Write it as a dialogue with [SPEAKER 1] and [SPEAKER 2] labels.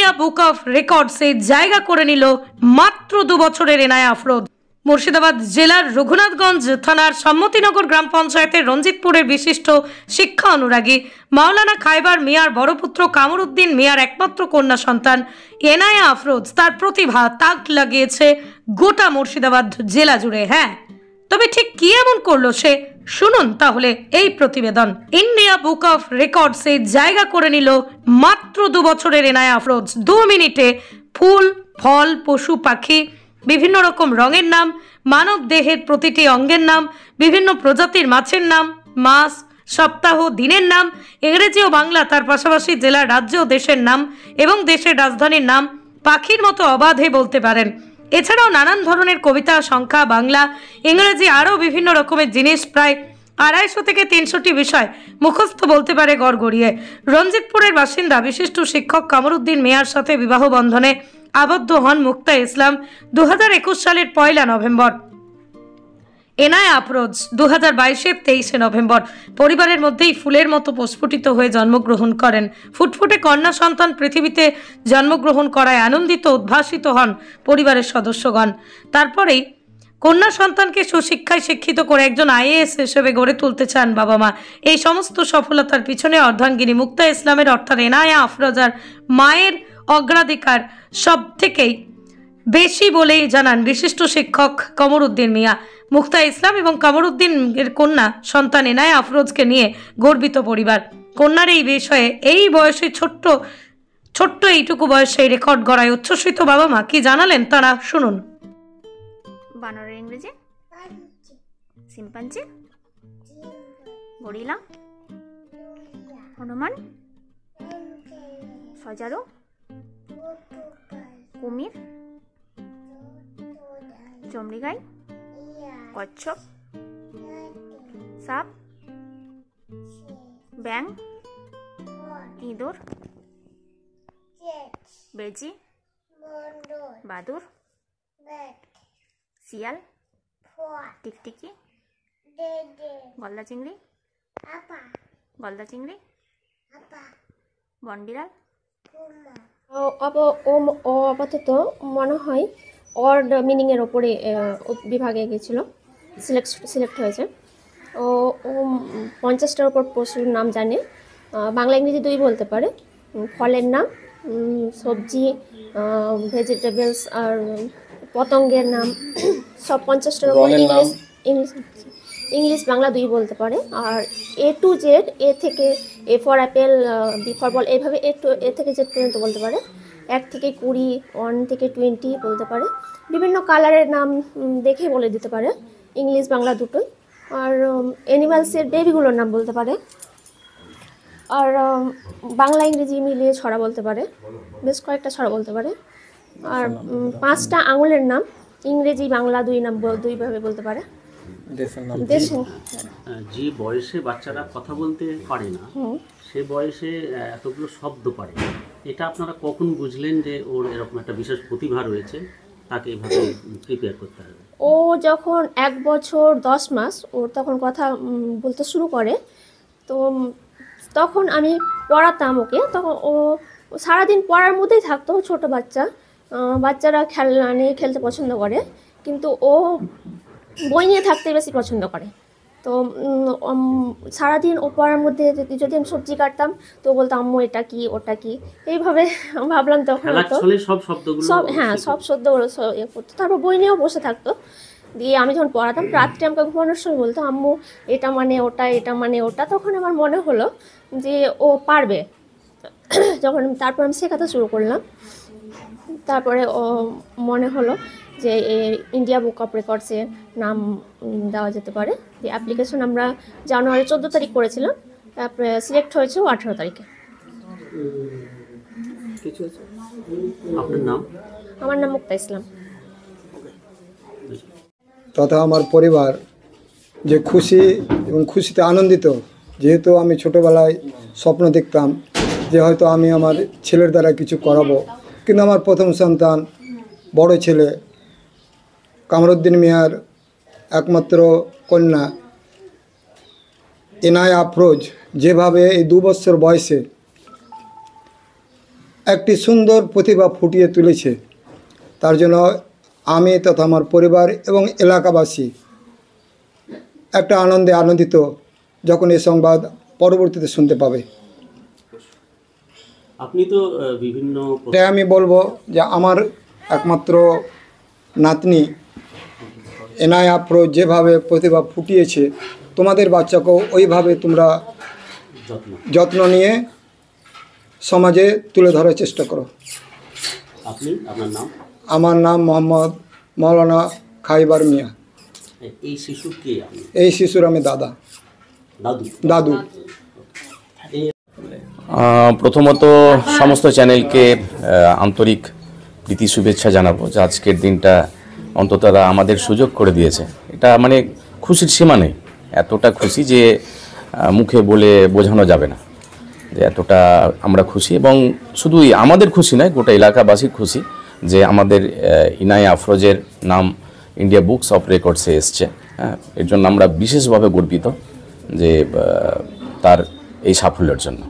[SPEAKER 1] India book of রেকর্ডসে জায়গা করে নিল মাত্র 2 বছরের এনায়া আফরোজ। মুর্শিদাবাদ জেলার রঘুনাথগঞ্জ থানার সম্মতিনগর গ্রাম পঞ্চায়েতের রঞ্জিতপুরের বিশিষ্ট শিক্ষা অনুরাগী মাওলানা খায়বার মিয়ার বড় পুত্র কামরুদ্দিন মিয়ার একমাত্র কন্যা সন্তান এনায়া আফরোজ তার প্রতিভা তাক লাগিয়েছে গোটা মুর্শিদাবাদ জেলা জুড়ে। হ্যাঁ, তবে ঠিক কি এমন করলো সে, শুনুন তাহলে এই প্রতিবেদন। ইন্ডিয়া বুক অফ রেকর্ডসে জায়গা করে নিল মাত্র 2 বছরের এনায়া আফরোজ। 2 মিনিটে ফুল, ফল, পশু পাখি, বিভিন্ন রকম রঙের নাম, মানব দেহের প্রতিটি অঙ্গের নাম, বিভিন্ন প্রজাতির মাছের নাম, মাস, সপ্তাহ, দিনের নাম, ইংরেজি ও বাংলা, তার পাশাপাশি জেলা, রাজ্য ও দেশের নাম এবং দেশের রাজধানীর নাম পাখির মতো অবাধে বলতে পারেন। এছাড়াও নানান ধরনের কবিতা, সংখ্যা, বাংলা, ইংরেজি আরও বিভিন্ন রকমের জিনিস, প্রায় 250 থেকে 300টি বিষয় মুখস্থ বলতে পারে গড়গড়িয়ে। রঞ্জিতপুরের বাসিন্দা বিশিষ্ট শিক্ষক কামরুদ্দিন মিয়ার সাথে বিবাহ বন্ধনে আবদ্ধ হন মুক্তা ইসলাম 2021 সালের 1 নভেম্বর। এনায়া আফরোজ 2022-এর 23 নভেম্বর পরিবারের মধ্যেই ফুলের মতো প্রস্ফুটিত হয়ে জন্মগ্রহণ করেন। ফুটফুটে কন্যা সন্তান পৃথিবীতে জন্মগ্রহণ করায় আনন্দিত উদ্ভাসিত হন পরিবারের সদস্যগণ। তারপরেই কন্যা সন্তানকে সুশিক্ষায় শিক্ষিত করে একজন IAS হিসেবে গড়ে তুলতে চান বাবা মা। এই সমস্ত সফলতার পিছনে অর্ধাঙ্গিনী মুক্তা ইসলামের অর্থাৎ এনায়া আফরোজার মায়ের অগ্রাধিকার সব থেকেই বেশি বলেই জানান বিশিষ্ট শিক্ষক কামরুদ্দিন মিয়া। মুক্তা ইসলাম এবং কামরুদ্দিন এর কন্যা সন্তান এনায়া আফরোজকে নিয়ে গর্বিত পরিবার। কন্যার এই বিষয়ে এই বয়সে ছোট্ট এইটুকু বয়সে রেকর্ড গড়ায় উচ্ছ্বসিত বাবা মা কি জানালেন তারা শুনুন।
[SPEAKER 2] বানরের ইংরেজি শিম্পাঞ্জি, গরিলা, হনুমান, সজারু, কুমির, চমড়ি গাই, কচ্ছপ, সাপ, ব্যাং, ইঁদুর, বেজি, বাদুর, শিয়াল, টিকটিকি, গলদা চিংড়ি, বনবিড়াল।
[SPEAKER 3] আপাতত মনে হয় ওয়ার্ড মিনিংয়ের ওপরে বিভাগে গেছিল, সিলেক্ট হয়েছে। ও 50টার ওপর পশুর নাম জানে, বাংলা ইংরেজি 2 বলতে পারে, ফলের নাম, সবজি, ভেজিটেবলস আর পতঙ্গের নাম সব 50টার ওপর, ইংলিশ বাংলা 2 বলতে পারে। আর A to Z, এ থেকে A for apple, B for ball, এইভাবে এ থেকে Z পর্যন্ত বলতে পারে। 1 থেকে 20, 1 থেকে 20 বলতে পারে। বিভিন্ন কালারের নাম দেখে বলে দিতে পারে, ইংলিশ বাংলা দুটোই। আর অ্যানিমালসের বেবিগুলোর নাম বলতে পারে। আর বাংলা ইংরেজি মিলিয়ে ছড়া বলতে পারে, বেশ কয়েকটা ছড়া বলতে পারে। আর 5টা আঙুলের নাম ইংরেজি বাংলা 2 ভাবে বলতে পারে।
[SPEAKER 4] যে বয়সে বাচ্চারা কথা বলতে পারে না সে বয়সে এতগুলো শব্দ পারে, এটা আপনারা কখন বুঝলেন যে ওর এরকম একটা বিশেষ প্রতিভা রয়েছে, তাকে এভাবে প্রিপেয়ার করতে হবে?
[SPEAKER 3] ও যখন 1 বছর 10 মাস ওর তখন কথা বলতে শুরু করে, তো তখন আমি পড়াতাম ওকে। তখন ও সারাদিন পড়ার মধ্যেই থাকতো। ছোট বাচ্চারা খেলনা নিয়ে খেলতে পছন্দ করে, কিন্তু ও বই নিয়ে থাকতে বেশি পছন্দ করে। তো সারাদিন ও পড়ার মধ্যে যদি আমি সবজি কাটতাম তো বলতো আম্মু এটা কি ওটা কি, এইভাবে ভাবলাম তখন সব শব্দগুলো করতো। তারপর বই নিয়েও বসে থাকতো। দিয়ে আমি যখন পড়াতাম রাত্রে আমাকে ঘুমানোর সময় বলতো আম্মু এটা মানে ওটা, এটা মানে ওটা। তখন আমার মনে হলো যে ও পারবে। তারপর আমি শেখাতে শুরু করলাম। তারপরে ও মনে হলো যে ইন্ডিয়া বুক অফ রেকর্ডসে নাম দেওয়া যেতে পারে। যে অ্যাপ্লিকেশন আমরা জানুয়ারি 14 তারিখ করেছিলাম, তারপরে সিলেক্ট হয়েছে 18 তারিখে। আমার নাম মুক্তা ইসলাম।
[SPEAKER 5] তথা আমার পরিবার যে খুশি এবং খুশিতে আনন্দিত, যেহেতু আমি ছোটোবেলায় স্বপ্ন দেখতাম যে হয়তো আমি আমার ছেলের দ্বারা কিছু করাবো, কিন্তু আমার প্রথম সন্তান বড় ছেলে কামরুদ্দিন মিয়ার একমাত্র কন্যা এনায়া আফরোজ যেভাবে এই 2 বছর বয়সে একটি সুন্দর প্রতিভা ফুটিয়ে তুলেছে। তার জন্য আমি তথা আমার পরিবার এবং এলাকাবাসী একটা আনন্দে আনন্দিত যখন এই সংবাদ পরবর্তীতে শুনতে পাবে।
[SPEAKER 4] আপনি তো বিভিন্ন
[SPEAKER 5] তাই আমি বলবো যে আমার একমাত্র নাতনি এনায়া আফরোজ যেভাবে প্রতিভা ফুটিয়েছে, তোমাদের বাচ্চাকেও ওইভাবে তোমরা যত্ন নিয়ে সমাজে তুলে ধরার চেষ্টা করো।
[SPEAKER 4] আপনি আপনার নাম?
[SPEAKER 5] আমার নাম মোহাম্মদ মৌলানা খাইবার মিয়া।
[SPEAKER 4] এই শিশু কে? আপনি?
[SPEAKER 5] এই শিশুর আমি দাদু।
[SPEAKER 6] প্রথমত সমস্ত চ্যানেলকে আন্তরিক প্রীতি শুভেচ্ছা জানাবো যে আজকের দিনটা অন্তত তারা আমাদের সুযোগ করে দিয়েছে। এটা মানে খুশির সীমা নেই, এতটা খুশি যে মুখে বলে বোঝানো যাবে না যে এতটা আমরা খুশি। এবং শুধুই আমাদের খুশি নয়, গোটা এলাকাবাসীর খুশি যে আমাদের ইনায়া আফরোজের নাম ইন্ডিয়া বুকস অফ রেকর্ডসে এসছে। হ্যাঁ, এর জন্য আমরা বিশেষভাবে গর্বিত যে তার এই সাফল্যের জন্য।